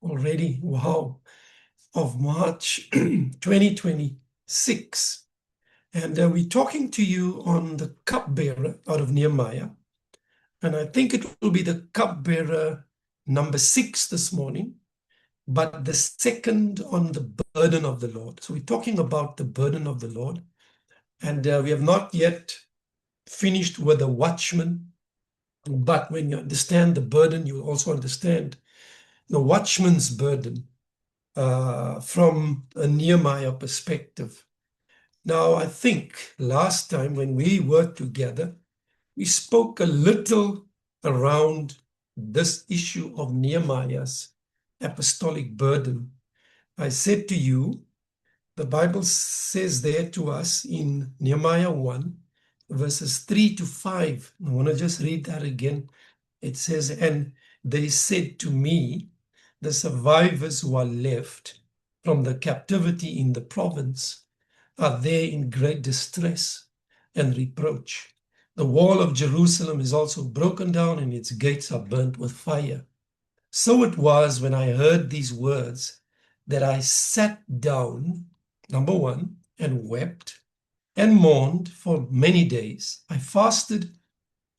already, wow, of March 2026. And we're talking to you on the cupbearer out of Nehemiah. And I think it will be the cupbearer number 6 this morning, but the second on the burden of the Lord. So we're talking about the burden of the Lord. And we have not yet finished with the watchman. But when you understand the burden, you will also understand the watchman's burden from a Nehemiah perspective. Now, I think last time when we worked together, we spoke a little around this issue of Nehemiah's apostolic burden. I said to you, the Bible says there to us in Nehemiah 1, verses 3 to 5. I want to just read that again. It says, "And they said to me, the survivors who are left from the captivity in the province are there in great distress and reproach. The wall of Jerusalem is also broken down and its gates are burnt with fire. So it was when I heard these words that I sat down, number one, and wept and mourned for many days. I fasted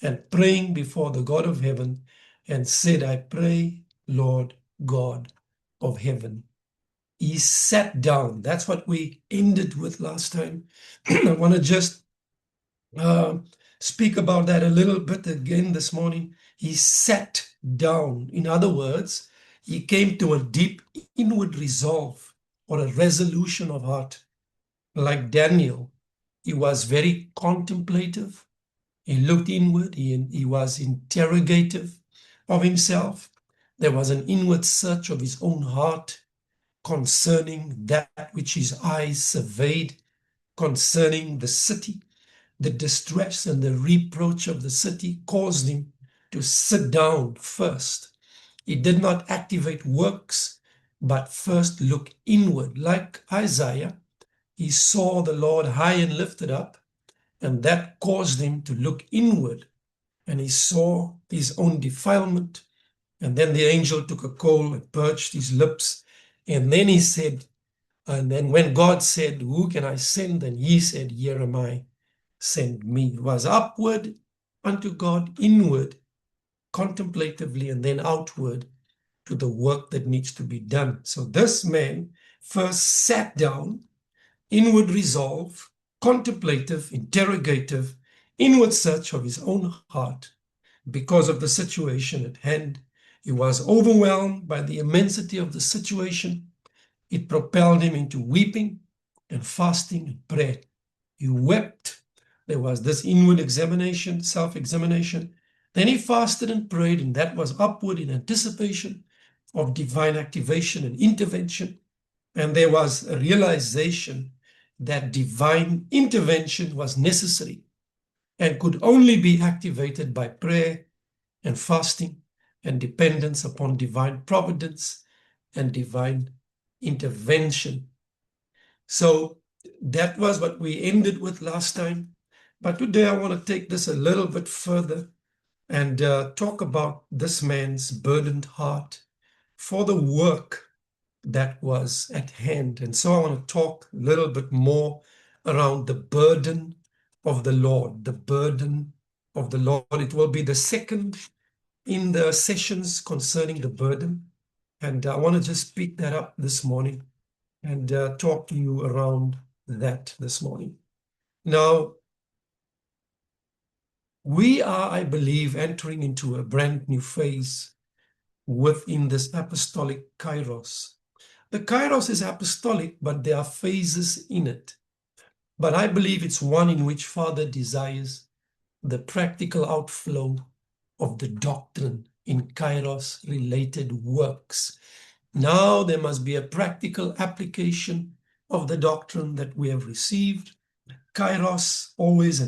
and praying before the God of heaven and said, I pray, Lord God of heaven." He sat down. That's what we ended with last time. I want to just speak about that a little bit again this morning. He sat down. In other words, he came to a deep inward resolve or a resolution of heart. Like Daniel, he was very contemplative. He looked inward. He was interrogative of himself. There was an inward search of his own heart concerning that which his eyes surveyed, concerning the city. The distress and the reproach of the city caused him to sit down first. He did not activate works, but first look inward. Like Isaiah, he saw the Lord high and lifted up, and that caused him to look inward. And he saw his own defilement. And then the angel took a coal and purged his lips. And then he said, and then when God said, "Who can I send?" and he said, "Here am I, send me." It was upward unto God, inward, contemplatively, and then outward to the work that needs to be done. So this man first sat down, inward resolve, contemplative, interrogative, inward search of his own heart because of the situation at hand. He was overwhelmed by the immensity of the situation. It propelled him into weeping and fasting and prayer. He wept. There was this inward examination, self-examination. Then he fasted and prayed, and that was upward in anticipation of divine activation and intervention. And there was a realization that divine intervention was necessary and could only be activated by prayer and fasting and dependence upon divine providence and divine intervention. So that was what we ended with last time. But today I want to take this a little bit further and talk about this man's burdened heart for the work that was at hand. And so I want to talk a little bit more around the burden of the Lord, the burden of the Lord. It will be the second in the sessions concerning the burden. And I want to just pick that up this morning and talk to you around that this morning. Now, we are, I believe, entering into a brand new phase within this apostolic kairos. The kairos is apostolic, but there are phases in it. But I believe it's one in which Father desires the practical outflow of the doctrine in kairos-related works. Now there must be a practical application of the doctrine that we have received. Kairos always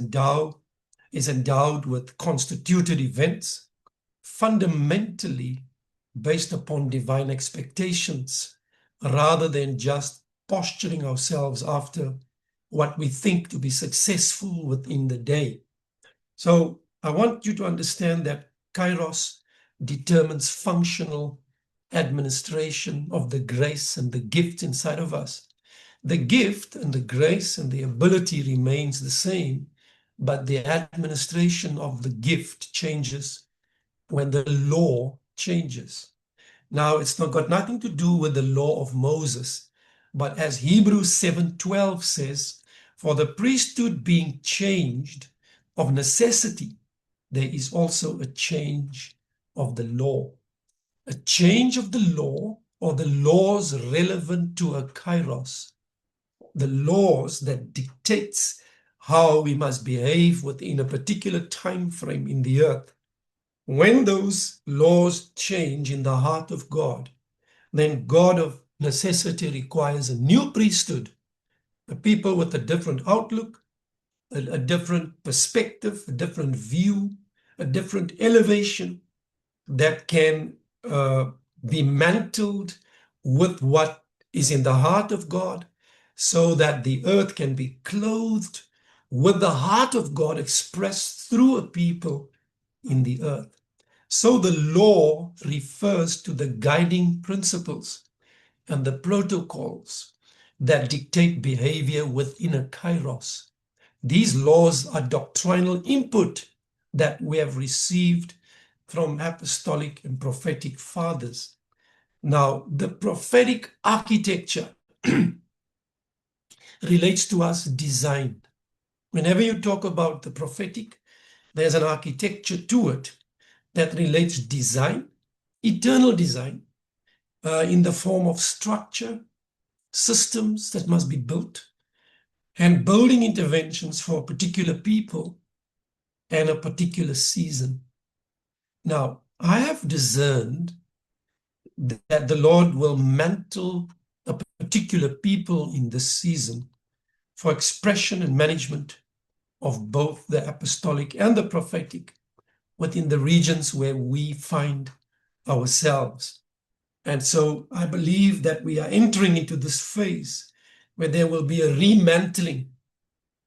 is endowed with constituted events, fundamentally based upon divine expectations, rather than just posturing ourselves after what we think to be successful within the day. So I want you to understand that Kairos determines functional administration of the grace and the gift inside of us. The gift and the grace and the ability remains the same, but the administration of the gift changes when the law changes. Now, it's not got nothing to do with the law of Moses, but as Hebrews 7:12 says, for the priesthood being changed of necessity, there is also a change of the law. A change of the law, or the laws relevant to a kairos, the laws that dictates how we must behave within a particular time frame in the earth. When those laws change in the heart of God, then God of necessity requires a new priesthood, a people with a different outlook, a different perspective, a different view, a different elevation that can be mantled with what is in the heart of God, so that the earth can be clothed with the heart of God expressed through a people in the earth. So the law refers to the guiding principles and the protocols that dictate behavior within a kairos. These laws are doctrinal input that we have received from apostolic and prophetic fathers. Now, the prophetic architecture relates to us design. Whenever you talk about the prophetic, there's an architecture to it that relates design, eternal design, in the form of structure, systems that must be built, and building interventions for a particular people and a particular season. Now, I have discerned that the Lord will mantle a particular people in this season for expression and management of both the apostolic and the prophetic within the regions where we find ourselves. And so I believe that we are entering into this phase where there will be a remantling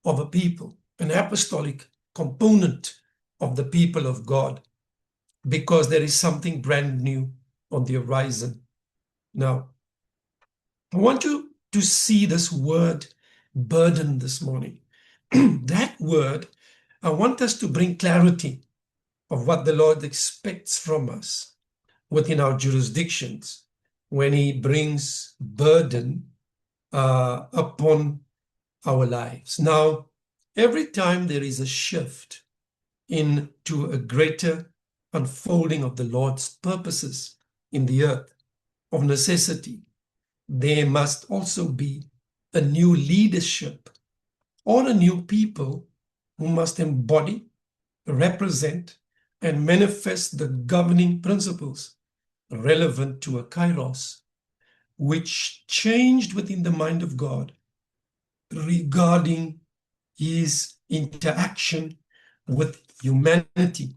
of a people, an apostolic component of the people of God, because there is something brand new on the horizon. Now, I want you to see this word burden this morning. That word, I want us to bring clarity of what the Lord expects from us within our jurisdictions when He brings burden upon our lives. Now, every time there is a shift into a greater unfolding of the Lord's purposes in the earth, of necessity, there must also be a new leadership or a new people who must embody, represent, and manifest the governing principles relevant to a kairos, which changed within the mind of God regarding His interaction with humanity.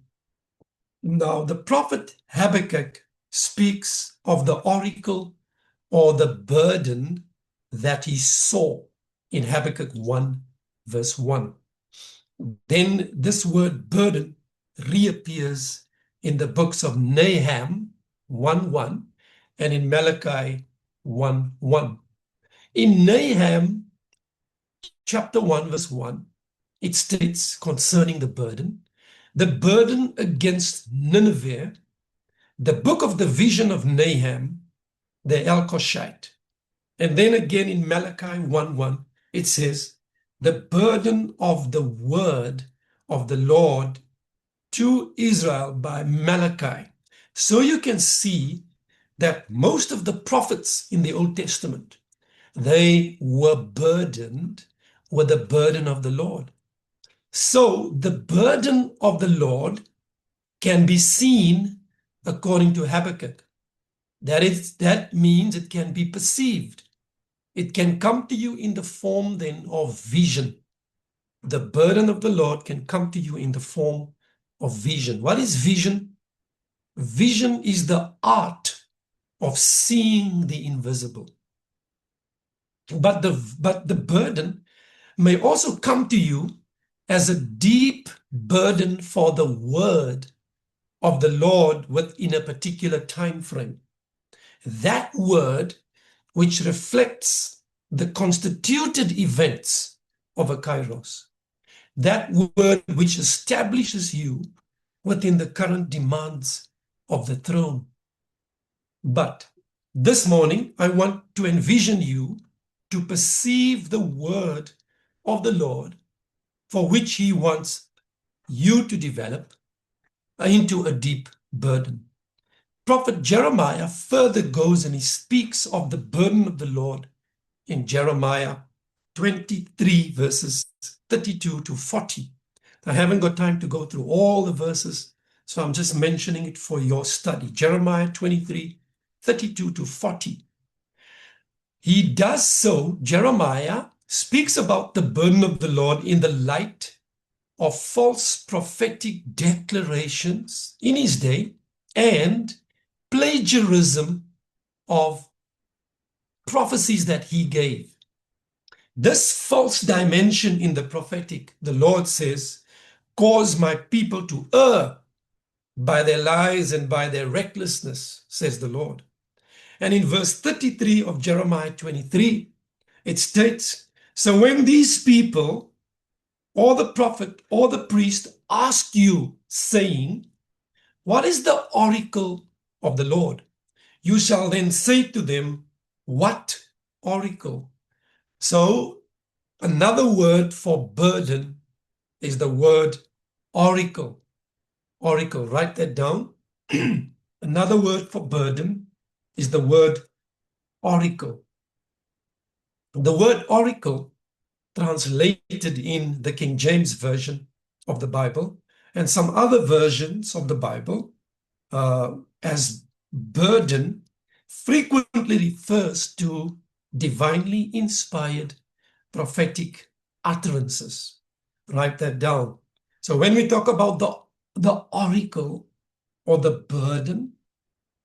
Now, the prophet Habakkuk speaks of the oracle or the burden that he saw in Habakkuk 1, verse 1. Then this word burden reappears in the books of Nahum 1:1 and in Malachi 1:1. In Nahum chapter 1, verse 1, it states concerning the burden against Nineveh, the book of the vision of Nahum, the Elkoshite. And then again in Malachi 1:1, it says, the burden of the word of the Lord to Israel by Malachi. So you can see that most of the prophets in the Old Testament, they were burdened with the burden of the Lord. So the burden of the Lord can be seen according to Habakkuk. That means it can be perceived. It can come to you in the form then of vision. The burden of the Lord can come to you in the form of vision. What is vision? Vision is the art of seeing the invisible. But the burden may also come to you as a deep burden for the word of the Lord within a particular time frame. that word which reflects the constituted events of a kairos, that word which establishes you within the current demands of the throne. But this morning, I want to envision you to perceive the word of the Lord for which he wants you to develop into a deep burden. Prophet Jeremiah further goes and he speaks of the burden of the Lord in Jeremiah 23 verses 32 to 40. I haven't got time to go through all the verses, so I'm just mentioning it for your study. Jeremiah 23, 32 to 40. He does so, Jeremiah speaks about the burden of the Lord in the light of false prophetic declarations in his day and plagiarism of prophecies that he gave. This false dimension in the prophetic, the Lord says, cause my people to err by their lies and by their recklessness, says the Lord. And in verse 33 of Jeremiah 23, it states, so when these people or the prophet or the priest ask you, saying, what is the oracle of the Lord? You shall then say to them, what oracle? So another word for burden is the word oracle. Oracle, write that down. Another word for burden is the word oracle. The word oracle, translated in the King James Version of the Bible and some other versions of the Bible as burden, frequently refers to divinely inspired prophetic utterances. Write that down. So when we talk about the oracle or the burden,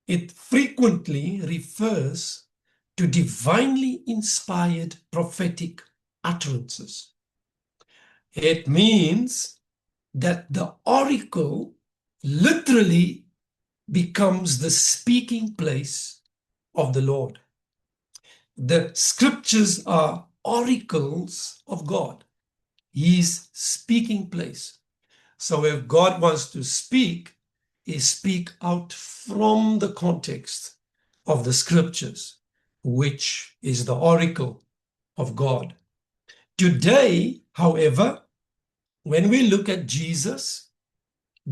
it frequently refers to divinely inspired prophetic utterances. It means that the oracle literally becomes the speaking place of the Lord. The scriptures are oracles of God, his speaking place. So if God wants to speak, he speaks out from the context of the scriptures, which is the oracle of God. Today, however, when we look at Jesus,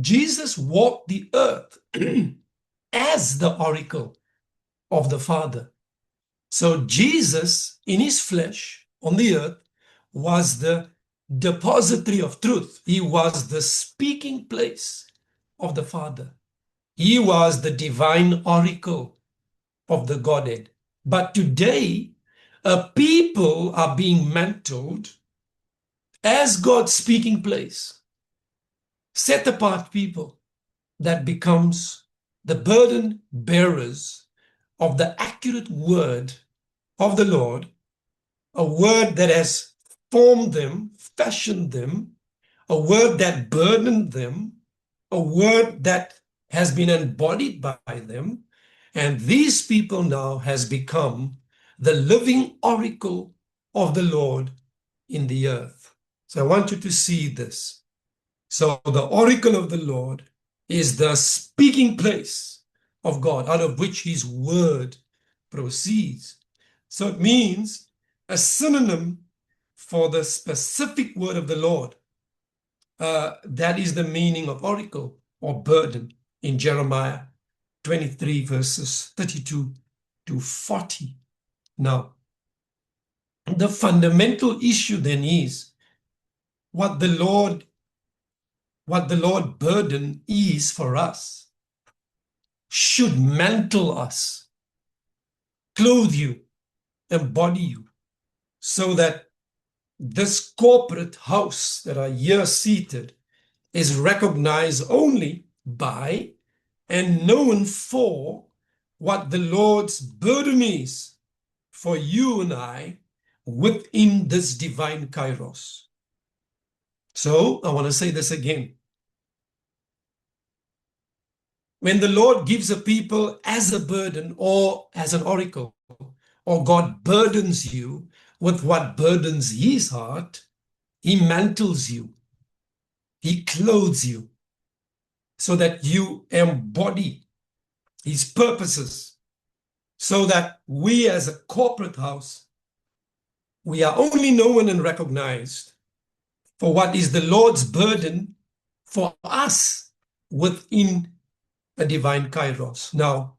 Jesus walked the earth as the oracle of the Father. So Jesus, in his flesh on the earth, was the depository of truth. He was the speaking place of the Father. He was the divine oracle of the Godhead. But today, a people are being mantled as God's speaking place, set apart people that becomes the burden bearers of the accurate word of the Lord, a word that has formed them, fashioned them, a word that burdened them, a word that has been embodied by them. And these people now has become the living oracle of the Lord in the earth. So I want you to see this. So the oracle of the Lord is the speaking place of God, out of which his word proceeds. So it means a synonym for the specific word of the Lord. That is the meaning of oracle or burden in Jeremiah 23 verses 32 to 40. Now, the fundamental issue then is what the Lord burden is for us should mantle us, clothe you, embody you, so that this corporate house that are here seated is recognized only by and known for what the Lord's burden is for you and I within this divine kairos. So I want to say this again. When the Lord gives a people as a burden or as an oracle, or God burdens you with what burdens his heart, he mantles you, he clothes you so that you embody his purposes, so that we as a corporate house, we are only known and recognized for what is the Lord's burden for us within a divine kairos. Now,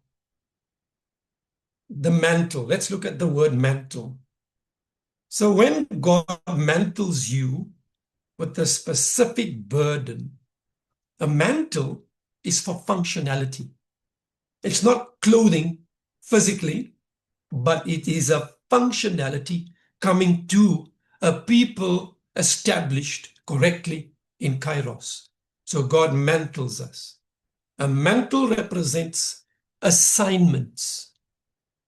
the mantle, let's look at the word mantle. So when God mantles you with a specific burden, a mantle is for functionality. It's not clothing physically, but it is a functionality coming to a people established correctly in Kairos. So God mantles us. A mantle represents assignments,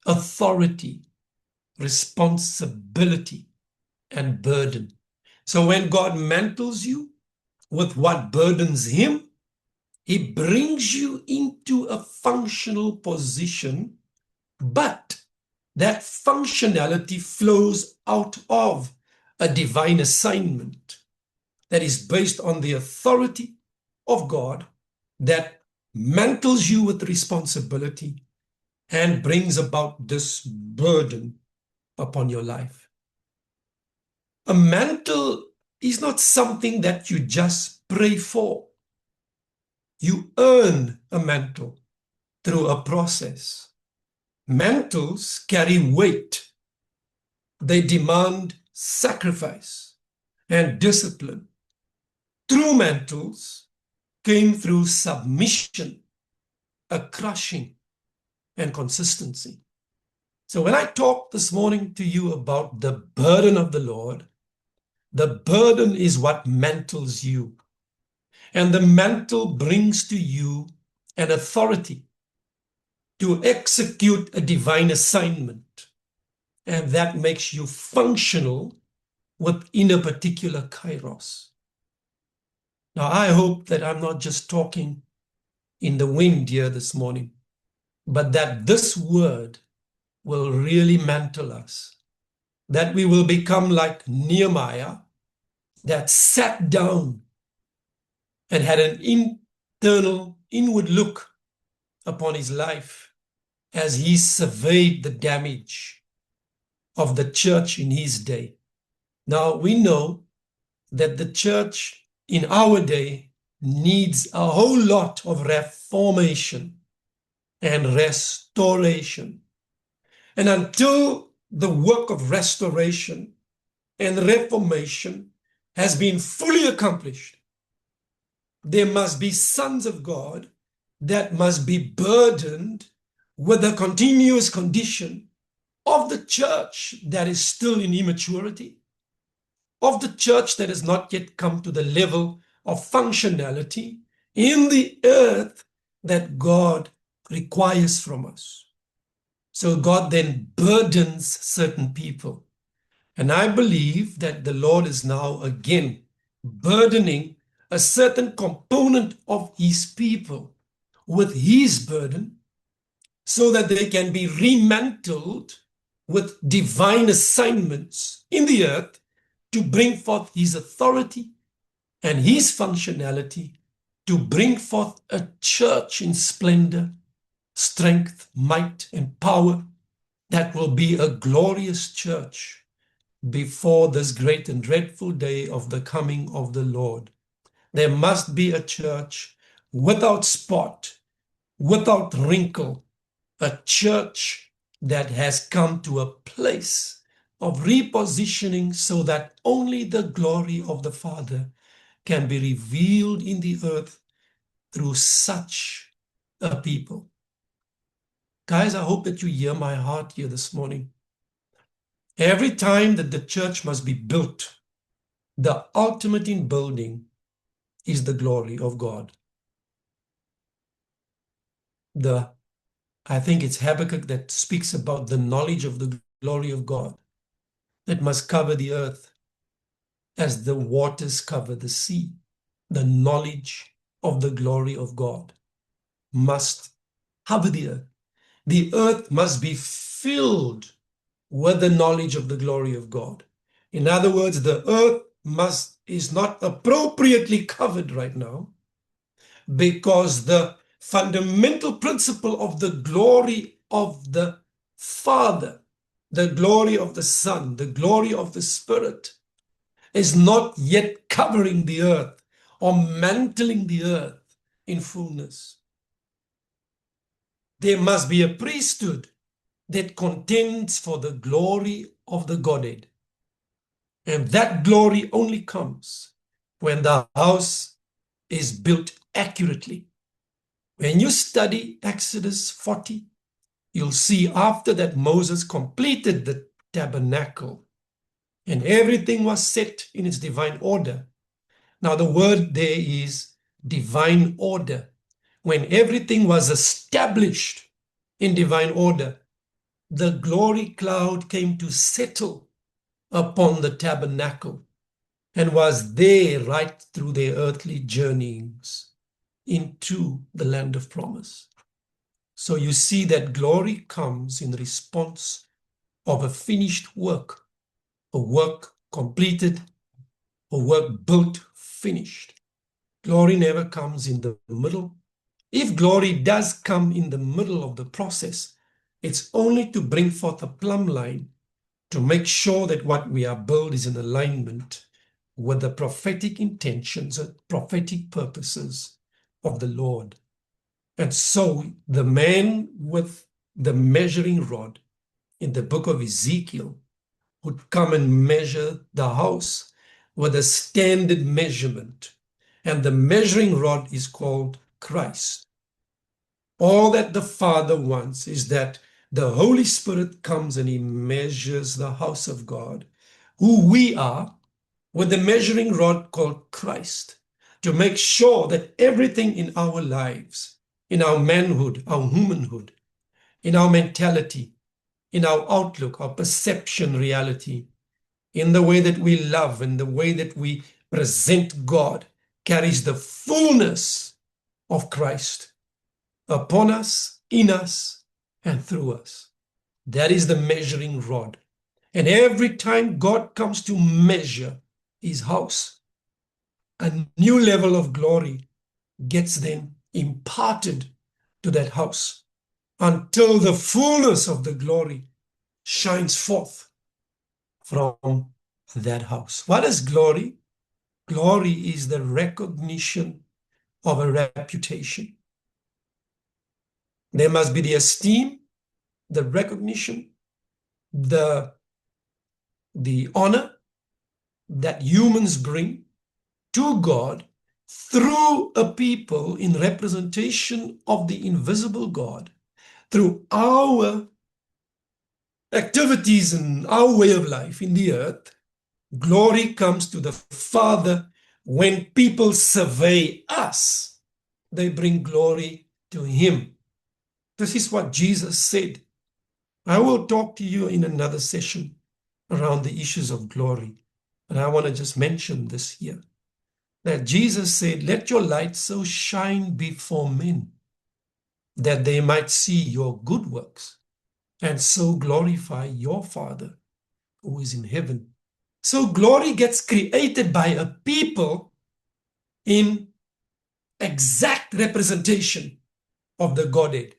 authority, responsibility, and burden. So when God mantles you with what burdens him, he brings you into a functional position, but that functionality flows out of a divine assignment that is based on the authority of God that mantles you with responsibility and brings about this burden upon your life. A mantle is not something that you just pray for. You earn a mantle through a process. Mantles carry weight. They demand sacrifice and discipline. True mantles came through submission, a crushing, and consistency. So when I talk this morning to you about the burden of the Lord, the burden is what mantles you. And the mantle brings to you an authority to execute a divine assignment. And that makes you functional within a particular kairos. Now, I hope that I'm not just talking in the wind here this morning, but that this word will really mantle us, that we will become like Nehemiah, that sat down and had an inward look upon his life as he surveyed the damage of the church in his day. Now, we know that the church in our day needs a whole lot of reformation and restoration. And until the work of restoration and reformation has been fully accomplished, there must be sons of God that must be burdened with the continuous condition of the church that is still in immaturity, of the church that has not yet come to the level of functionality in the earth that God requires from us. So God then burdens certain people. And I believe that the Lord is now again burdening a certain component of his people with his burden so that they can be remantled with divine assignments in the earth to bring forth his authority and his functionality to bring forth a church in splendor, strength, might, and power that will be a glorious church before this great and dreadful day of the coming of the Lord. There must be a church without spot, without wrinkle, a church that has come to a place of repositioning so that only the glory of the Father can be revealed in the earth through such a people. Guys, I hope that you hear my heart here this morning. Every time that the church must be built, the ultimate in building is the glory of God. I think it's Habakkuk that speaks about the knowledge of the glory of God that must cover the earth as the waters cover the sea, the knowledge of the glory of God. must cover the earth. The earth must be filled with the knowledge of the glory of God. In other words, the earth is not appropriately covered right now because the fundamental principle of the glory of the Father, the glory of the Son, the glory of the Spirit is not yet covering the earth or mantling the earth in fullness. There must be a priesthood that contends for the glory of the Godhead. And that glory only comes when the house is built accurately. When you study Exodus 40, you'll see after that Moses completed the tabernacle and everything was set in its divine order. Now, the word there is divine order. When everything was established in divine order, the glory cloud came to settle upon the tabernacle and was there right through their earthly journeyings into the land of promise. So you see that glory comes in response of a finished work, a work completed, a work built, finished. Glory never comes in the middle. If glory does come in the middle of the process, it's only to bring forth a plumb line to make sure that what we are built is in alignment with the prophetic intentions and prophetic purposes of the Lord. And so the man with the measuring rod in the book of Ezekiel would come and measure the house with a standard measurement. And the measuring rod is called Christ. All that the Father wants is that the Holy Spirit comes and he measures the house of God, who we are, with the measuring rod called Christ, to make sure that everything in our lives, in our manhood, our womanhood, in our mentality, in our outlook, our perception, reality, in the way that we love and the way that we present God, carries the fullness of Christ upon us, in us, and through us. That is the measuring rod. And every time God comes to measure his house, a new level of glory gets then imparted to that house until the fullness of the glory shines forth from that house. What is glory? Glory is the recognition of a reputation. There must be the esteem, the recognition, the honor that humans bring to God through a people in representation of the invisible God, through our activities and our way of life in the earth. Glory comes to the Father when people survey us. They bring glory to him. This is what Jesus said. I will talk to you in another session around the issues of glory, but I want to just mention this here. That Jesus said, let your light so shine before men that they might see your good works and so glorify your Father who is in heaven. So glory gets created by a people in exact representation of the Godhead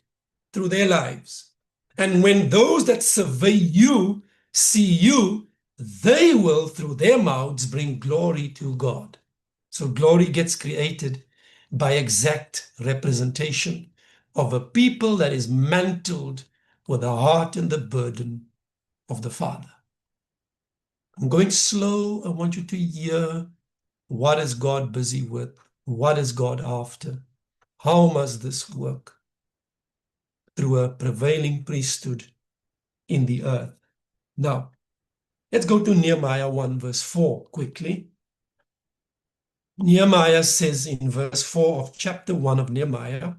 through their lives. And when those that survey you see you, they will, through their mouths, bring glory to God. So glory gets created by exact representation of a people that is mantled with the heart and the burden of the Father. I'm going slow. I want you to hear, what is God busy with? What is God after? How must this work? Through a prevailing priesthood in the earth. Now, let's go to Nehemiah 1 verse 4 quickly. Nehemiah says in verse 4 of chapter 1 of Nehemiah,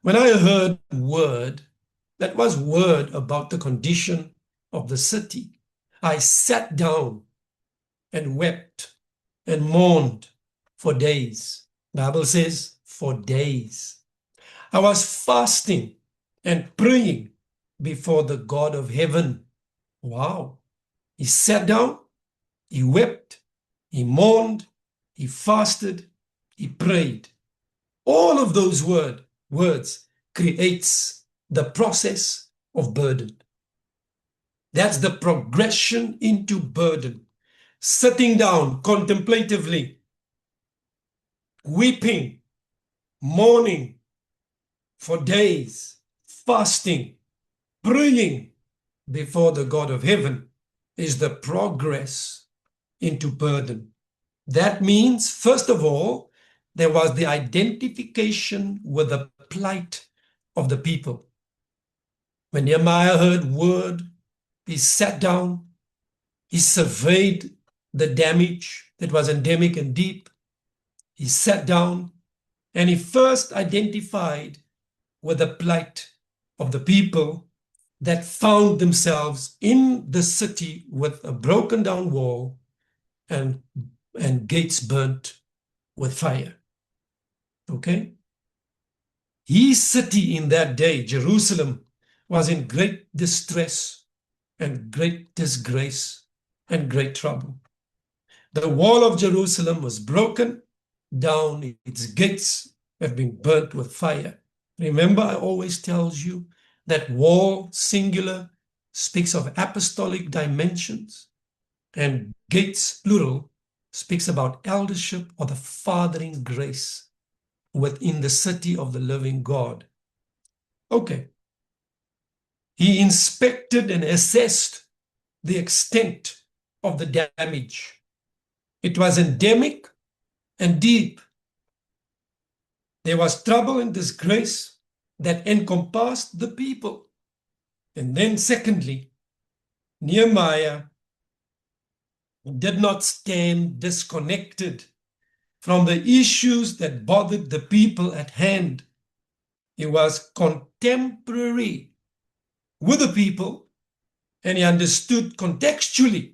when I heard word, that was word about the condition of the city, I sat down and wept and mourned for days. The Bible says for days. I was fasting and praying before the God of heaven. Wow. He sat down, he wept, he mourned, he fasted, he prayed. All of those words creates the process of burden. That's the progression into burden. Sitting down contemplatively, weeping, mourning for days, fasting, praying before the God of heaven is the progress into burden. That means, first of all, there was the identification with the plight of the people. When Nehemiah heard word, he sat down, he surveyed the damage that was endemic and deep. He sat down and he first identified with the plight of the people that found themselves in the city with a broken down wall and gates burnt with fire. Okay? His city in that day, Jerusalem, was in great distress and great disgrace and great trouble. The wall of Jerusalem was broken down, its gates have been burnt with fire. Remember, I always tells you that wall, singular, speaks of apostolic dimensions, and gates, plural, speaks about eldership or the fathering grace within the city of the living God. Okay. He inspected and assessed the extent of the damage. It was endemic and deep. There was trouble and disgrace that encompassed the people. And then secondly, Nehemiah did not stand disconnected from the issues that bothered the people at hand. He was contemporary with the people, and he understood contextually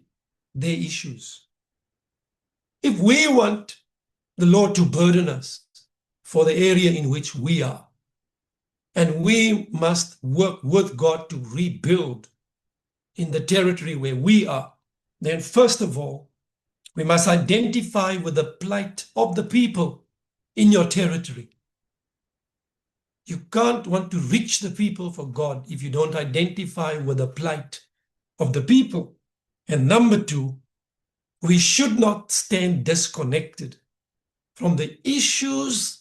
their issues. If we want the Lord to burden us for the area in which we are, and we must work with God to rebuild in the territory where we are, then first of all, we must identify with the plight of the people in your territory. You can't want to reach the people for God if you don't identify with the plight of the people. And number two, we should not stand disconnected from the issues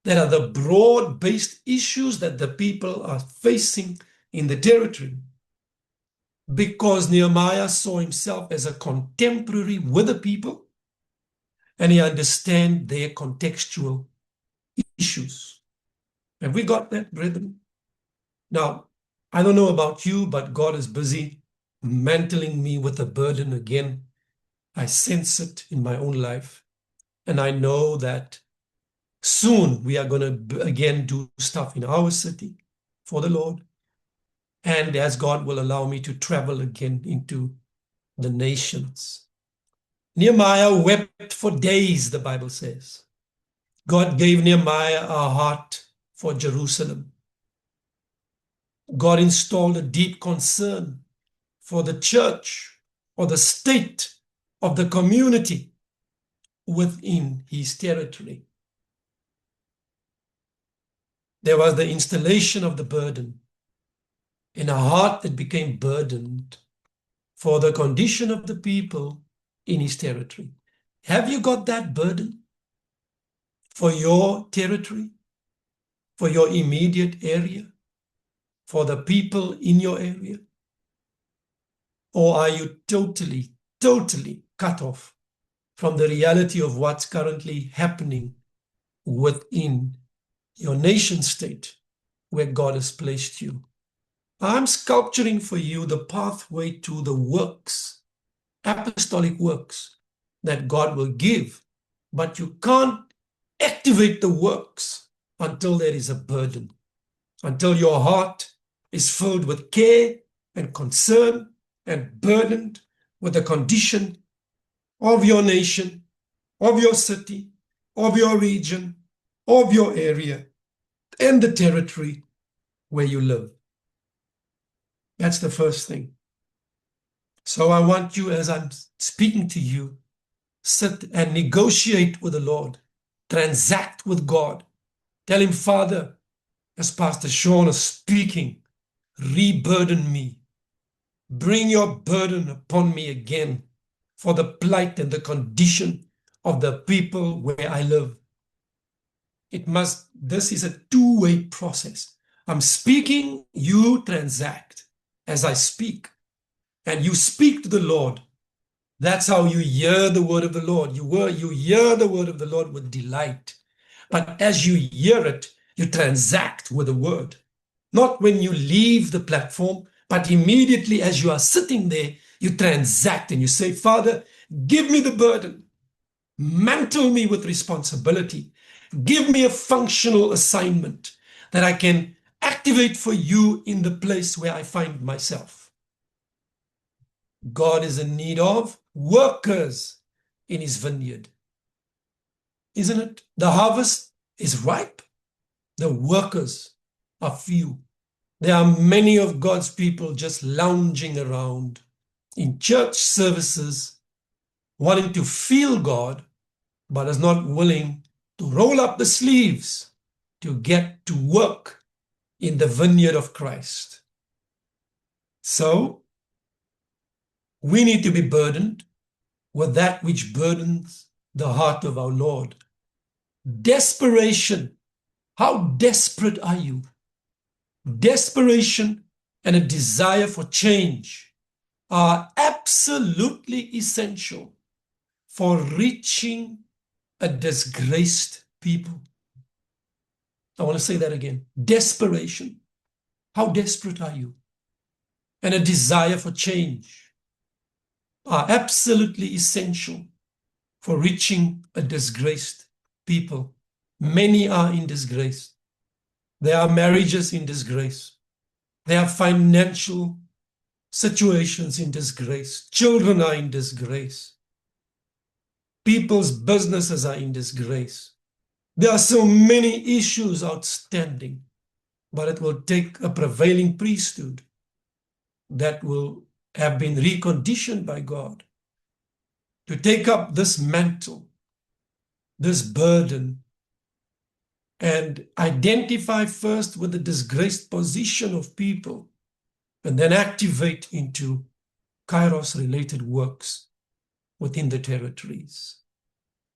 that are the broad-based issues that the people are facing in the territory. Because Nehemiah saw himself as a contemporary with the people, and he understands their contextual issues. Have we got that, brethren? Now, I don't know about you, but God is busy mantling me with a burden again. I sense it in my own life. And I know that soon we are going to again do stuff in our city for the Lord. And as God will allow me to travel again into the nations. Nehemiah wept for days, the Bible says. God gave Nehemiah a heart for Jerusalem. God installed a deep concern for the church or the state of the community within his territory. There was the installation of the burden in a heart that became burdened for the condition of the people in his territory. Have you got that burden for your territory, for your immediate area, for the people in your area? Or are you totally cut off from the reality of what's currently happening within your nation state where God has placed you? I'm sculpturing for you the pathway to the works, apostolic works that God will give, but you can't activate the works until there is a burden, until your heart is filled with care and concern and burdened with the condition of your nation, of your city, of your region, of your area. and the territory where you live. That's the first thing. So I want you, as I'm speaking to you, sit and negotiate with the Lord, transact with God. Tell him, Father, as Pastor Sean is speaking, reburden me. Bring your burden upon me again for the plight and the condition of the people where I live. This is a two-way process. I'm speaking, you transact as I speak, and you speak to the Lord. That's how you hear the word of the Lord. You hear the word of the Lord with delight. But as you hear it, you transact with the word. Not when you leave the platform, but immediately as you are sitting there, you transact and you say, Father, give me the burden. Mantle me with responsibility. Give me a functional assignment that I can activate for you in the place where I find myself. God is in need of workers in his vineyard. Isn't it? The harvest is ripe. The workers are few. There are many of God's people just lounging around in church services, wanting to feel God, but is not willing to roll up the sleeves to get to work in the vineyard of Christ. So, we need to be burdened with that which burdens the heart of our Lord. Desperation. How desperate are you? Desperation and a desire for change are absolutely essential for reaching a disgraced people. I want to say that again. Desperation. How desperate are you? And a desire for change are absolutely essential for reaching a disgraced people. Many are in disgrace. There are marriages in disgrace. There are financial situations in disgrace. Children are in disgrace. People's businesses are in disgrace. There are so many issues outstanding, but it will take a prevailing priesthood that will have been reconditioned by God to take up this mantle, this burden, and identify first with the disgraced position of people, and then activate into Kairos-related works within the territories.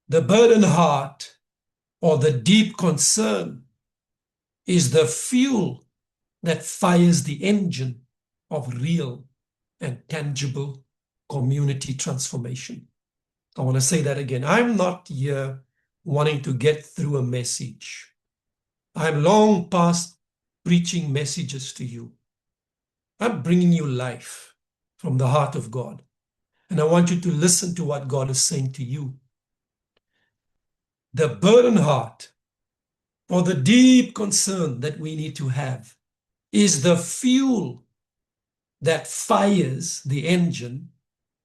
The burden heart, or the deep concern, is the fuel that fires the engine of real and tangible community transformation. I want to say that again. I'm not here wanting to get through a message. I'm long past preaching messages to you. I'm bringing you life from the heart of God. And I want you to listen to what God is saying to you. The burden heart, or the deep concern that we need to have, is the fuel that fires the engine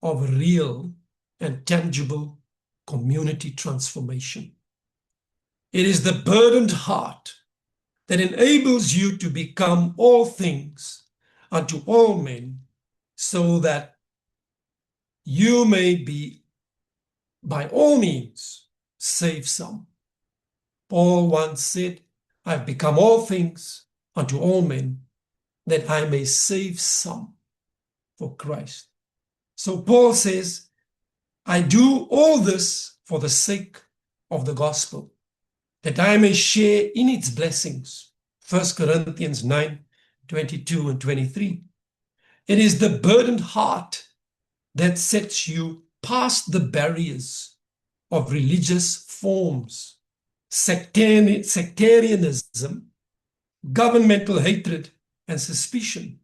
of real and tangible community transformation. It is the burdened heart that enables you to become all things unto all men, so that you may be, by all means, save some. Paul once said, I've become all things unto all men, that I may save some for Christ. So Paul says, I do all this for the sake of the gospel, that I may share in its blessings. 1 Corinthians 9:22 and 23. It is the burdened heart that sets you past the barriers of religious forms, sectarianism, governmental hatred, and suspicion,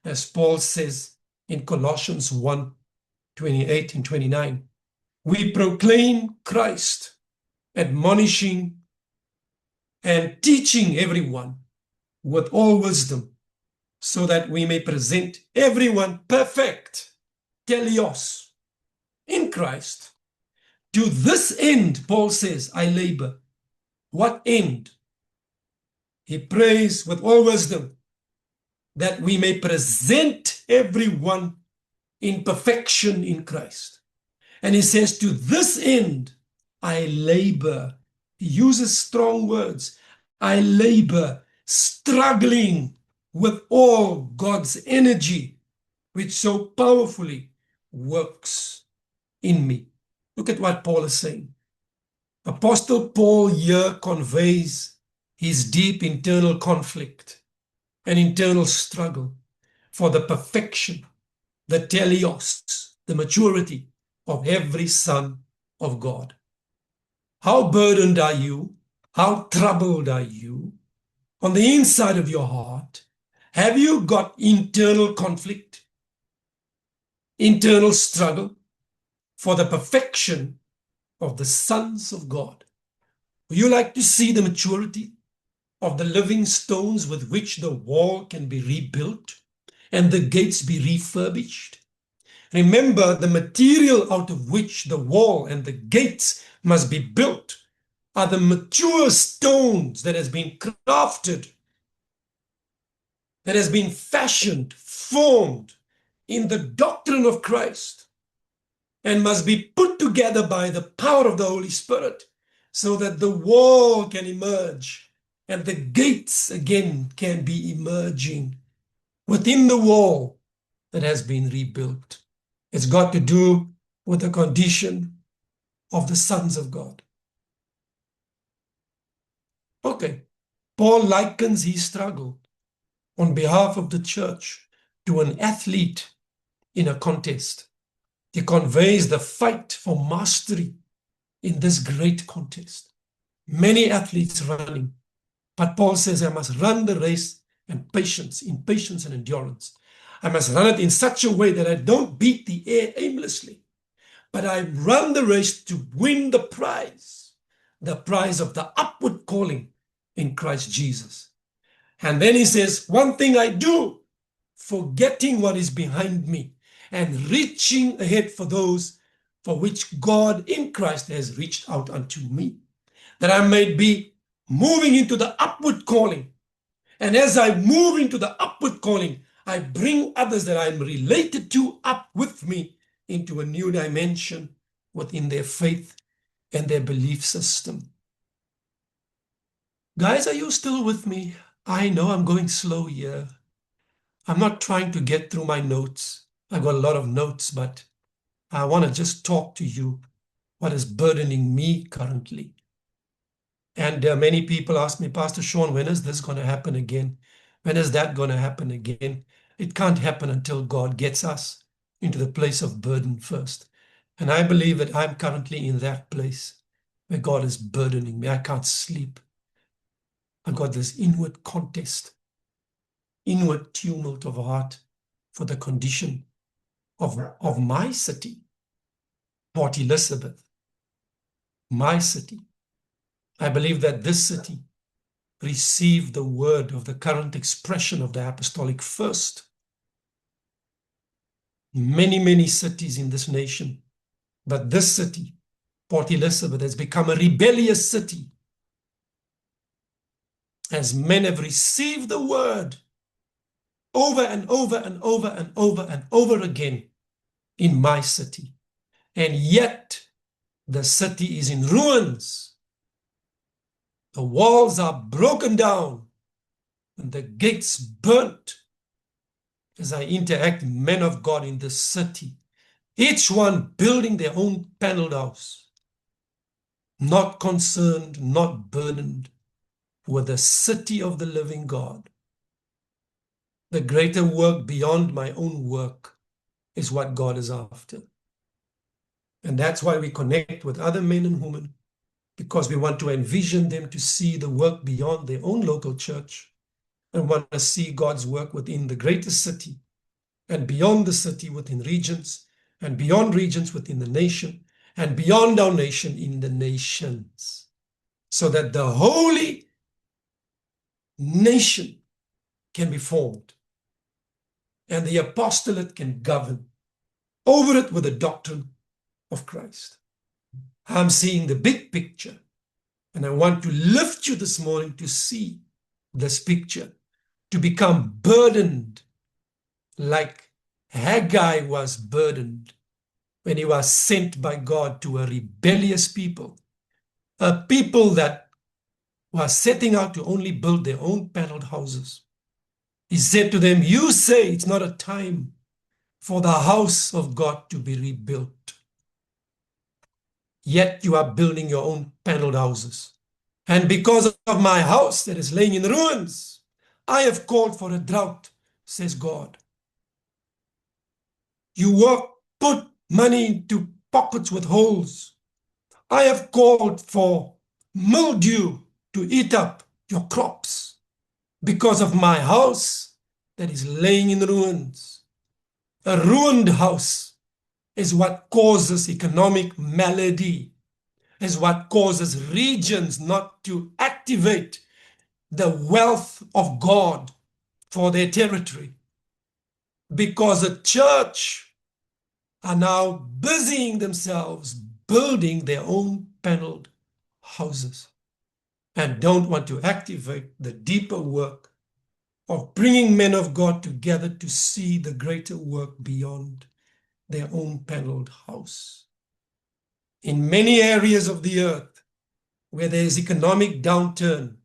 as Paul says in Colossians 1:28 and 29. We proclaim Christ, admonishing and teaching everyone with all wisdom, so that we may present everyone perfect, teleos, in Christ. To this end, Paul says, I labor. What end? he prays with all wisdom that we may present everyone in perfection in Christ. And he says, to this end, I labor. He uses strong words. I labor, struggling with all God's energy, which so powerfully works in me. Look at what Paul is saying. Apostle Paul here conveys his deep internal conflict and internal struggle for the perfection, the teleos, the maturity of every son of God. How burdened are you? How troubled are you? On the inside of your heart, have you got internal conflict, internal struggle for the perfection of the sons of God? Would you like to see the maturity of the living stones with which the wall can be rebuilt and the gates be refurbished? Remember, the material out of which the wall and the gates must be built are the mature stones that has been crafted, that has been fashioned, formed in the doctrine of Christ, and must be put together by the power of the Holy Spirit so that the wall can emerge and the gates again can be emerging within the wall that has been rebuilt. It's got to do with the condition of the sons of God. Okay, Paul likens his struggle on behalf of the church to an athlete in a contest. He conveys the fight for mastery in this great contest. Many athletes running, but Paul says, I must run the race in patience and endurance. I must run it in such a way that I don't beat the air aimlessly, but I run the race to win the prize of the upward calling in Christ Jesus. And then he says, one thing I do, forgetting what is behind me and reaching ahead for those for which God in Christ has reached out unto me, that I may be moving into the upward calling. And as I move into the upward calling, I bring others that I'm related to up with me into a new dimension within their faith and their belief system. Guys, are you still with me? I know I'm going slow here. I'm not trying to get through my notes. I've got a lot of notes, but I want to just talk to you what is burdening me currently. And many people ask me, Pastor Sean, when is this going to happen again? When is that going to happen again? It can't happen until God gets us into the place of burden first. And I believe that I'm currently in that place where God is burdening me. I can't sleep. I've got this inward contest, inward tumult of heart for the condition of my city, Port Elizabeth, my city. I believe that this city received the word of the current expression of the apostolic first. Many cities in this nation, but this city, Port Elizabeth, has become a rebellious city as men have received the word over and over and over and over and over again in my city. And yet the city is in ruins. The walls are broken down and the gates burnt. As I interact with men of God in this city, each one building their own paneled house, not concerned, not burdened with the city of the living God. The greater work beyond my own work is what God is after. And that's why we connect with other men and women, because we want to envision them to see the work beyond their own local church and want to see God's work within the greater city and beyond the city within regions and beyond regions within the nation and beyond our nation in the nations, so that the holy nation can be formed and the apostolate can govern over it with the doctrine of Christ. I'm seeing the big picture, and I want to lift you this morning to see this picture, to become burdened like Haggai was burdened when he was sent by God to a rebellious people, a people that was setting out to only build their own paneled houses. He said to them, "You say it's not a time for the house of God to be rebuilt. Yet you are building your own paneled houses. And because of my house that is laying in ruins, I have called for a drought, says God. You work, put money into pockets with holes. I have called for mildew to eat up your crops because of my house that is laying in ruins. A ruined house is what causes economic malady, is what causes regions not to activate the wealth of God for their territory. Because the church are now busying themselves building their own paneled houses and don't want to activate the deeper work of bringing men of God together to see the greater work beyond their own paneled house. In many areas of the earth where there is economic downturn,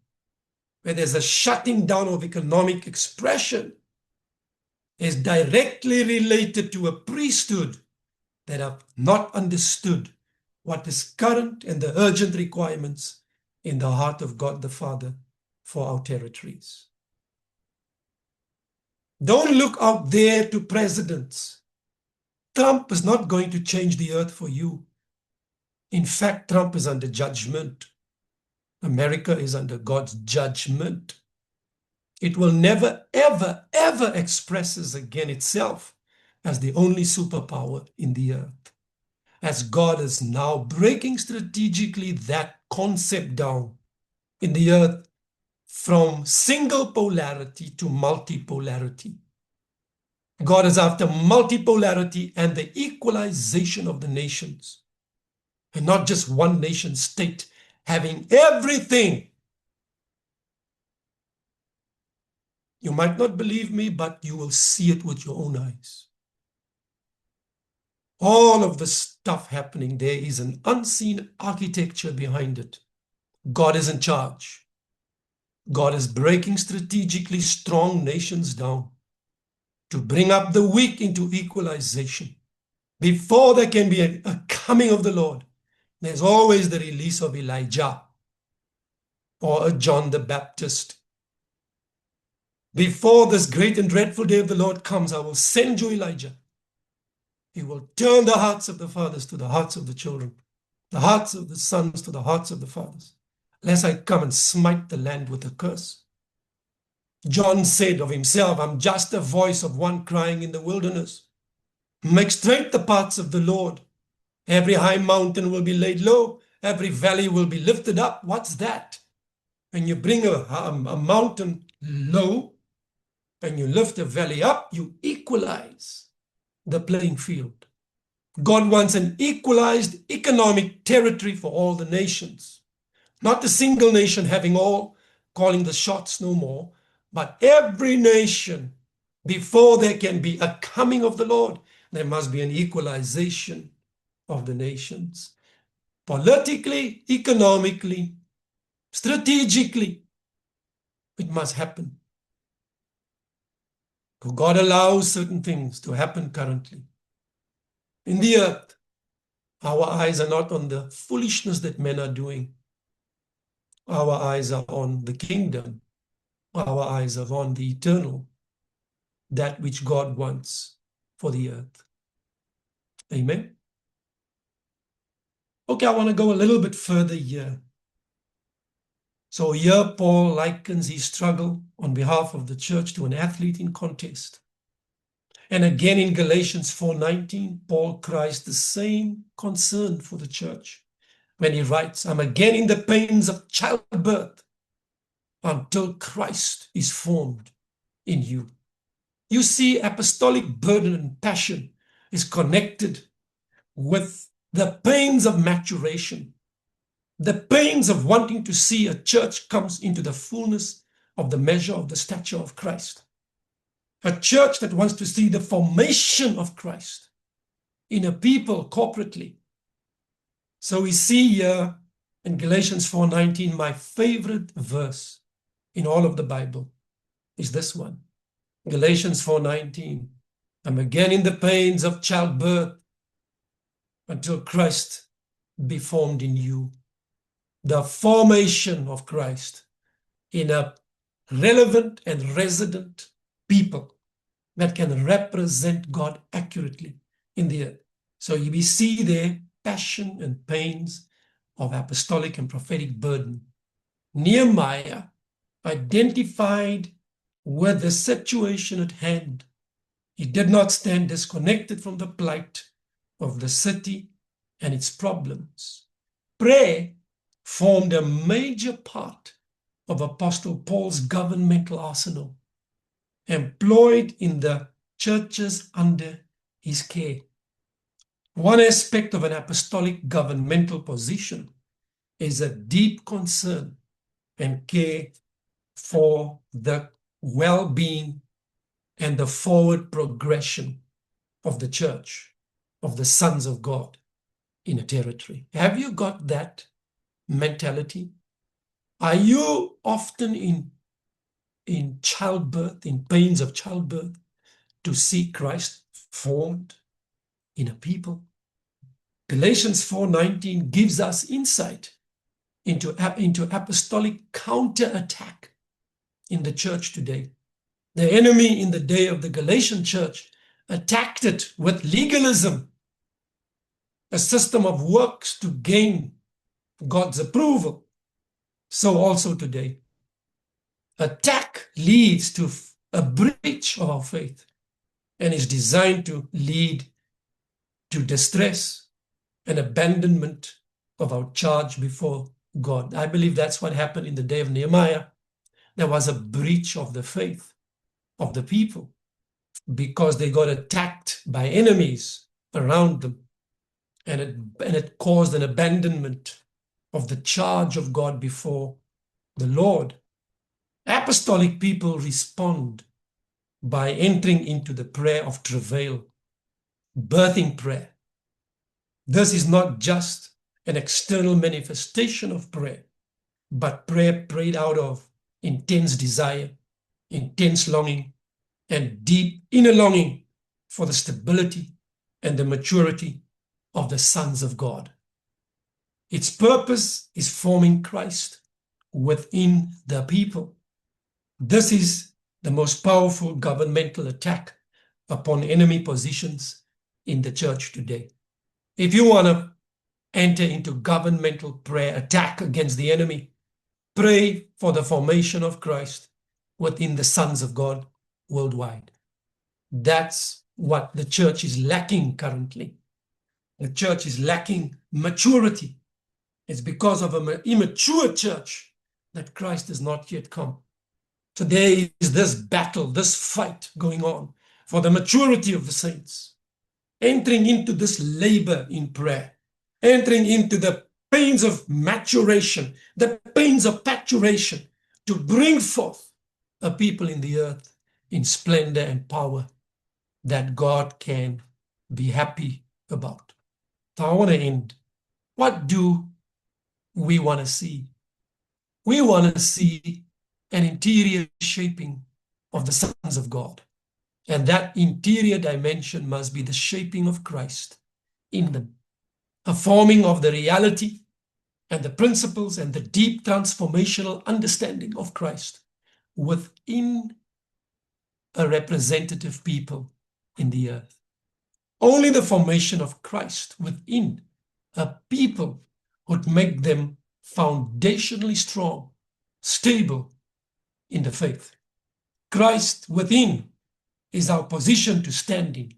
where there's a shutting down of economic expression, is directly related to a priesthood that have not understood what is current and the urgent requirements in the heart of God the Father for our territories. Don't look out there to presidents. Trump is not going to change the earth for you. In fact, Trump is under judgment. America is under God's judgment. It will never, ever, ever expresses again itself as the only superpower in the earth. As God is now breaking strategically that concept down in the earth from single polarity to multipolarity. God is after multipolarity and the equalization of the nations, and not just one nation state having everything. You might not believe me, but you will see it with your own eyes. All of the stuff happening, there is an unseen architecture behind it. God is in charge. God is breaking strategically strong nations down to bring up the weak into equalization. Before there can be a coming of the Lord, there's always the release of Elijah or a John the Baptist. Before this great and dreadful day of the Lord comes, I will send you Elijah. He will turn the hearts of the fathers to the hearts of the children, the hearts of the sons to the hearts of the fathers, lest I come and smite the land with a curse. John said of himself, I'm just a voice of one crying in the wilderness. Make straight the paths of the Lord. Every high mountain will be laid low. Every valley will be lifted up. What's that? When you bring a mountain low and you lift a valley up, you equalize the playing field. God wants an equalized economic territory for all the nations. Not a single nation having all, calling the shots no more, but every nation, before there can be a coming of the Lord, there must be an equalization of the nations. Politically, economically, strategically, it must happen. God allows certain things to happen currently. In the earth, our eyes are not on the foolishness that men are doing. Our eyes are on the kingdom. Our eyes are on the eternal, that which God wants for the earth. Amen. Okay, I want to go a little bit further here. So here Paul likens his struggle on behalf of the church to an athlete in contest. And again in Galatians 4:19, Paul cries the same concern for the church when he writes, I'm again in the pains of childbirth until Christ is formed in you. You see, apostolic burden and passion is connected with the pains of maturation, the pains of wanting to see a church comes into the fullness of the measure of the stature of Christ. A church that wants to see the formation of Christ in a people corporately. So we see here in Galatians 4:19, my favorite verse in all of the Bible is this one. Galatians 4:19, I'm again in the pains of childbirth until Christ be formed in you. The formation of Christ in a relevant and resident people that can represent God accurately in the earth. So we see there passion and pains of apostolic and prophetic burden. Nehemiah identified with the situation at hand. He did not stand disconnected from the plight of the city and its problems. Prayer formed a major part of Apostle Paul's governmental arsenal, employed in the churches under his care. One aspect of an apostolic governmental position is a deep concern and care for the well-being and the forward progression of the church, of the sons of God in a territory. Have you got that mentality? Are you often in childbirth, in pains of childbirth, to see Christ formed in a people? Galatians 4:19 gives us insight into apostolic counterattack in the church today. The enemy in the day of the Galatian church attacked it with legalism, a system of works to gain God's approval. So also today, attack leads to a breach of our faith and is designed to lead to distress and abandonment of our charge before God. I believe that's what happened in the day of Nehemiah. There was a breach of the faith of the people because they got attacked by enemies around them, and it caused an abandonment of the charge of God before the Lord. Apostolic people respond by entering into the prayer of travail, birthing prayer. This is not just an external manifestation of prayer, but prayer prayed out of intense desire, intense longing, and deep inner longing for the stability and the maturity of the sons of God. Its purpose is forming Christ within the people. This is the most powerful governmental attack upon enemy positions in the church today. If you want to enter into governmental prayer attack against the enemy, pray for the formation of Christ within the sons of God worldwide. That's what the church is lacking currently. The church is lacking maturity. It's because of an immature church that Christ has not yet come. Today is this battle, this fight going on for the maturity of the saints, entering into this labor in prayer, entering into the pains of maturation, the pains of paturation, to bring forth a people in the earth in splendor and power that God can be happy about. So I want to end. What do we want to see? We want to see an interior shaping of the sons of God. And that interior dimension must be the shaping of Christ in them, a forming of the reality and the principles and the deep transformational understanding of Christ within a representative people in the earth. Only the formation of Christ within a people would make them foundationally strong, stable in the faith. Christ within is our position to stand in,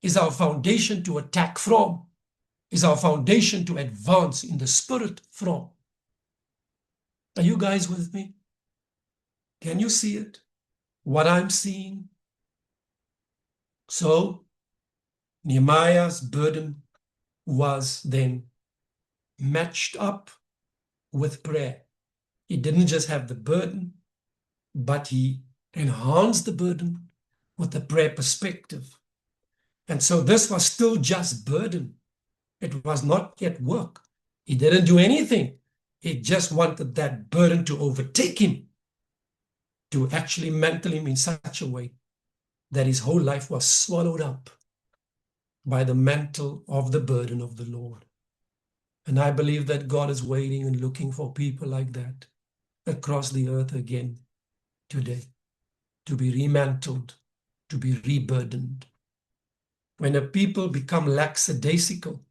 is our foundation to attack from, is our foundation to advance in the spirit from. Are you guys with me? Can you see it? What I'm seeing? So, Nehemiah's burden was then matched up with prayer. He didn't just have the burden, but he enhanced the burden with a prayer perspective. And so this was still just burden. It was not yet work. He didn't do anything. He just wanted that burden to overtake him, to actually mantle him in such a way that his whole life was swallowed up by the mantle of the burden of the Lord. And I believe that God is waiting and looking for people like that across the earth again today, to be remantled, to be reburdened. When a people become lackadaisical,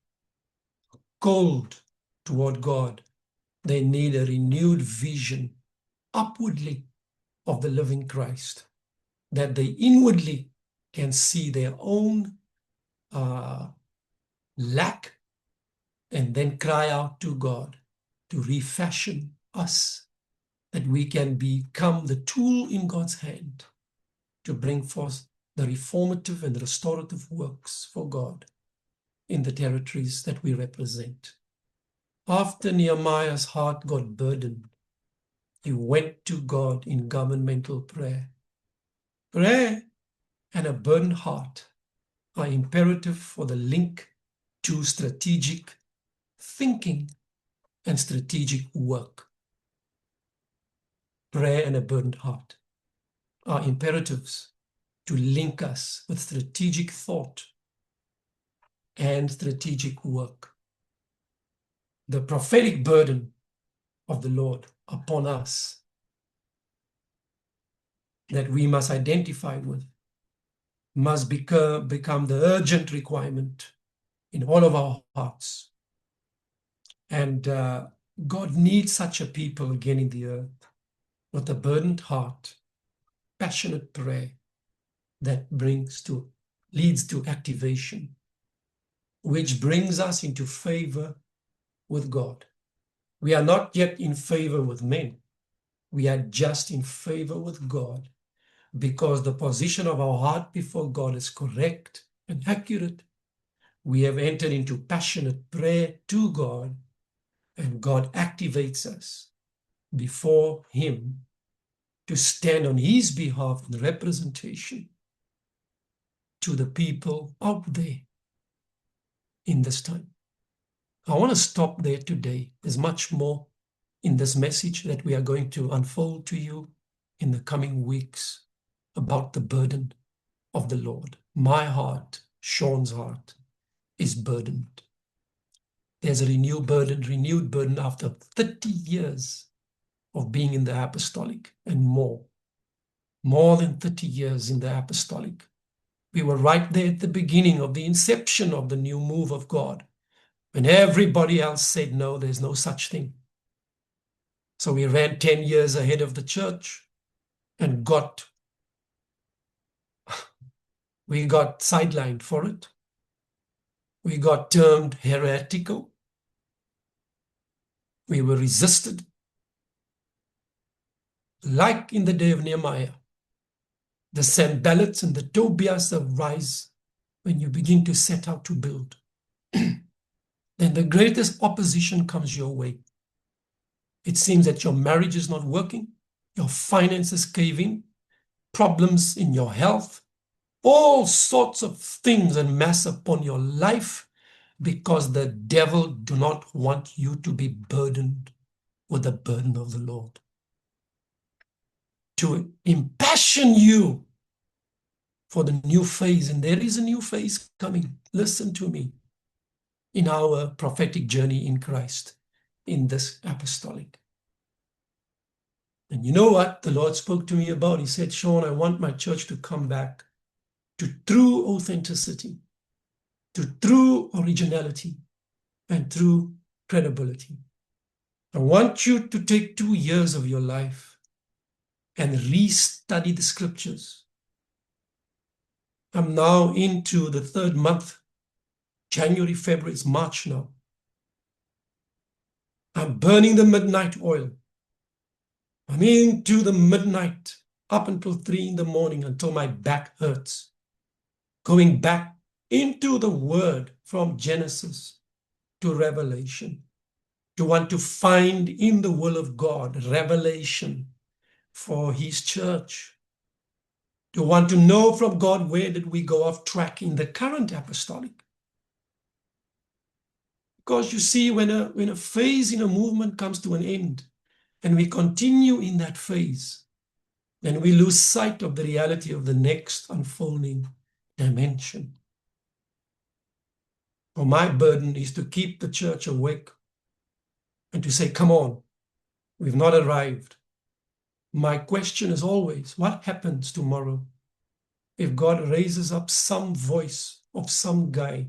cold toward God, they need a renewed vision upwardly of the living Christ, that they inwardly can see their own lack and then cry out to God to refashion us, that we can become the tool in God's hand to bring forth the reformative and restorative works for God in the territories that we represent. After Nehemiah's heart got burdened, he went to God in governmental prayer. Prayer and a burdened heart are imperative for the link to strategic thinking and strategic work. Prayer and a burdened heart are imperatives to link us with strategic thought and strategic work. The prophetic burden of the Lord upon us that we must identify with must become the urgent requirement in all of our hearts. And God needs such a people again in the earth with a burdened heart, passionate prayer that leads to activation, which brings us into favor with God. We are not yet in favor with men. We are just in favor with God, because the position of our heart before God is correct and accurate. We have entered into passionate prayer to God, and God activates us before Him to stand on His behalf in representation to the people out there in this time. I want to stop there today. There's much more in this message that we are going to unfold to you in the coming weeks about the burden of the Lord. My heart, Sean's heart, is burdened. There's a renewed burden after 30 years of being in the apostolic and more than 30 years in the apostolic. We were right there at the beginning of the inception of the new move of God, when everybody else said, no, there's no such thing. So we ran 10 years ahead of the church and we got sidelined for it. We got termed heretical. We were resisted. Like in the day of Nehemiah, the Sanballats and the Tobias arise when you begin to set out to build. Then the greatest opposition comes your way. It seems that your marriage is not working, your finances caving, problems in your health, all sorts of things and mass upon your life, because the devil do not want you to be burdened with the burden of the Lord. To impassion you for the new phase, and there is a new phase coming. Listen to me. In our prophetic journey in Christ, in this apostolic. And you know what the Lord spoke to me about? He said, Sean, I want my church to come back to true authenticity, to true originality, and true credibility. I want you to take 2 years of your life and restudy the scriptures. I'm now into the 3rd month. January, February, it's March now. I'm burning the midnight oil. I'm into the midnight up until 3 in the morning until my back hurts. Going back into the word from Genesis to Revelation. To want to find in the will of God revelation for his church, to want to know from God where did we go off track in the current apostolic. Because you see, when a phase in a movement comes to an end and we continue in that phase, then we lose sight of the reality of the next unfolding dimension. For my burden is to keep the church awake and to say, come on, we've not arrived. My question is always, what happens tomorrow if God raises up some voice of some guy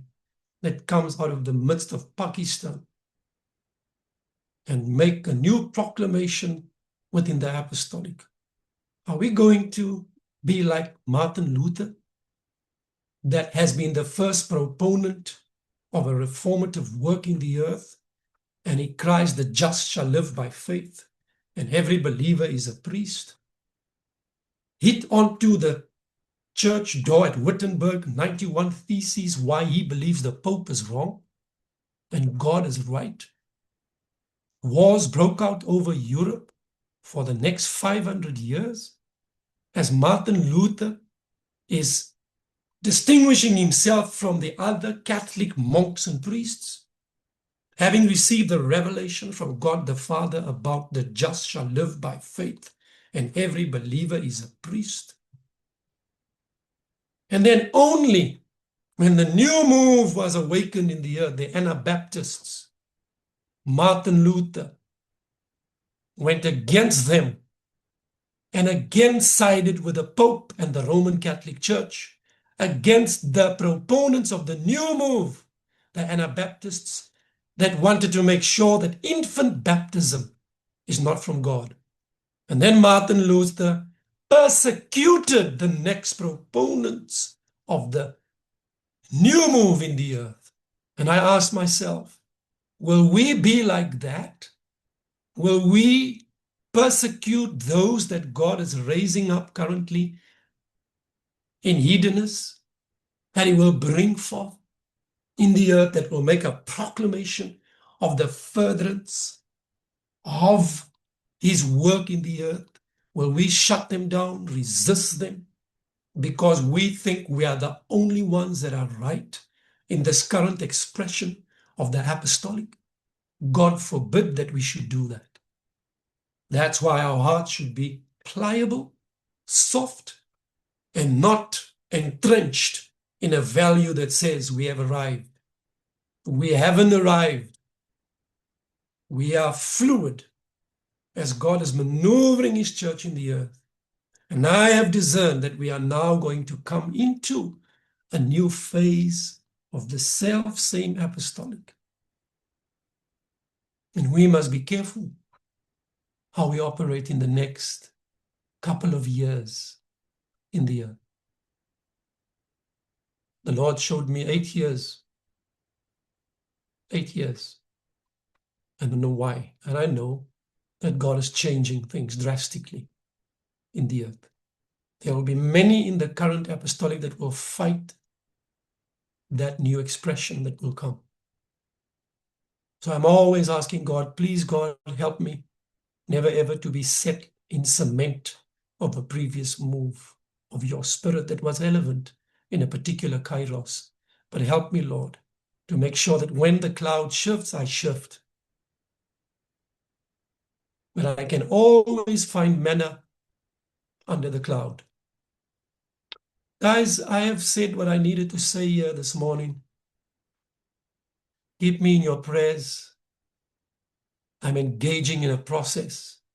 that comes out of the midst of Pakistan and make a new proclamation within the apostolic? Are we going to be like Martin Luther, that has been the first proponent of a reformative work in the earth, and he cries, the just shall live by faith, and every believer is a priest? Hit onto the church door at Wittenberg, 91 theses why he believes the Pope is wrong and God is right. Wars broke out over Europe for the next 500 years as Martin Luther is distinguishing himself from the other Catholic monks and priests, having received the revelation from God the Father about the just shall live by faith, and every believer is a priest. And then only when the new move was awakened in the earth, the Anabaptists, Martin Luther went against them and again sided with the Pope and the Roman Catholic Church against the proponents of the new move, the Anabaptists, that wanted to make sure that infant baptism is not from God. And then Martin Luther persecuted the next proponents of the new move in the earth. And I asked myself, will we be like that? Will we persecute those that God is raising up currently in hedonists, that he will bring forth in the earth, that will make a proclamation of the furtherance of his work in the earth? Will we shut them down, resist them, because we think we are the only ones that are right in this current expression of the apostolic? God forbid that we should do that. That's why our hearts should be pliable, soft, and not entrenched in a value that says we have arrived. We haven't arrived. We are fluid as God is maneuvering his church in the earth. And I have discerned that we are now going to come into a new phase of the self-same apostolic. And we must be careful how we operate in the next couple of years in the earth. The Lord showed me 8 years. 8 years. I don't know why. And I know that God is changing things drastically in the earth. There will be many in the current apostolic that will fight that new expression that will come. So I'm always asking God, please God, help me never ever to be set in cement of a previous move of your spirit that was relevant in a particular kairos. But help me, Lord, to make sure that when the cloud shifts, I shift. But I can always find manna under the cloud. Guys, I have said what I needed to say here this morning. Keep me in your prayers. I'm engaging in a process